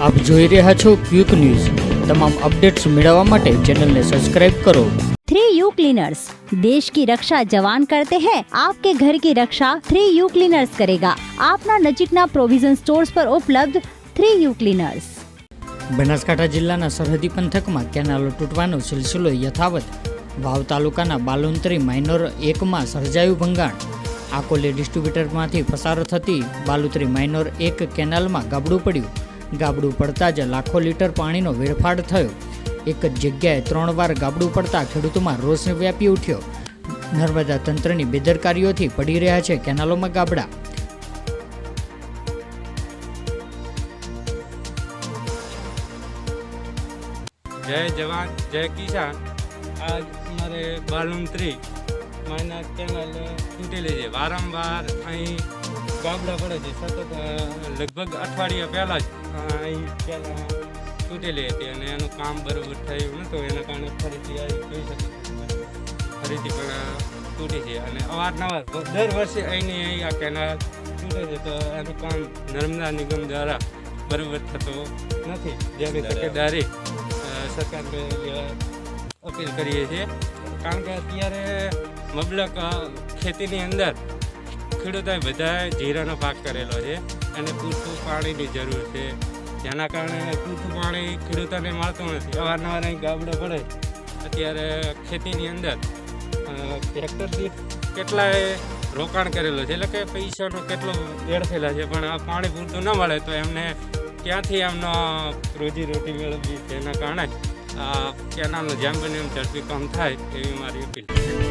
આપ જોઈ રહ્યા છો ક્વિક ન્યૂઝ। તમામ અપડેટ્સ મેળવવા માટે ચેનલને સબસ્ક્રાઇબ કરો। 3U क्लीनर्स देश की रक्षा जवान करते हैं, आपके घर की रक्षा 3U क्लीनर्स करेगा। आपना नजीकना प्रोविजन स्टोर्स पर उपलब्ध 3U क्लीनर्स। બનાસકાંઠા જિલ્લાના સરહદી પંથકમાં કેનાલો તૂટવાનો સિલસિલો યથાવત। વાવ તાલુકાના બાલુંત્રી માઇનોર 1માં સર્જાયું ભંગાણ। આકોલે ડિસ્ટ્રીબ્યુટરમાંથી પસાર થતી બાલુત્રી માઇનોર 1 કેનાલમાં ગાબડું પડ્યું। ગાબડું પડતા જ લાખો લીટર પાણીનો વેડફાટ થયો। એક જ જગ્યાએ 3 વાર ગાબડું પડતા ખેડૂતોમાં રોષ વ્યાપી ઉઠ્યો। નર્મદા તંત્રની બેદરકારીઓથી પડી રહ્યા છે કેનાલોમાં ગાબડા। जय जवान जय किसान। आज हमारे बालुंत्री माइनर केनल तूटेली है। वारंवार अहीं गाबड़ा पड़े છે। સતત લગભગ અઠવાડિયા પહેલાં જ અહીં પહેલાં તૂટેલી હતી અને એનું કામ બરાબર થયું નહોતું। એના કારણે ફરીથી આવી જોઈ શકે ફરીથી પણ તૂટી છે અને અવારનવાર દર વર્ષે અહીંની અહીં આ કેનાલ તૂટે છે તો એનું કામ નર્મદા નિગમ દ્વારા બરાબર થતો નથી। જેની તકેદારી સરકારને અપીલ કરીએ છીએ, કારણ કે અત્યારે મબલક ખેતીની અંદર ખેડૂતોએ બધાએ જીરાનો પાક કરેલો છે અને પૂરતું પાણીની જરૂર છે, જેના કારણે પૂરતું પાણી ખેડૂતોને મળતું નથી। અવારનવાર અહીં ગાબડો પડે। અત્યારે ખેતીની અંદર હેક્ટર દીઠ કેટલાય રોકાણ કરેલું છે, એટલે કે પૈસાનો કેટલો વેડફેલા છે, પણ આ પાણી પૂરતું ન મળે તો એમને ક્યાંથી એમનો રોજીરોટી મેળવવી, તેના કારણે કેનાલનું જેમ બને એમ ઝડપી કામ થાય એવી મારી અપીલ છે।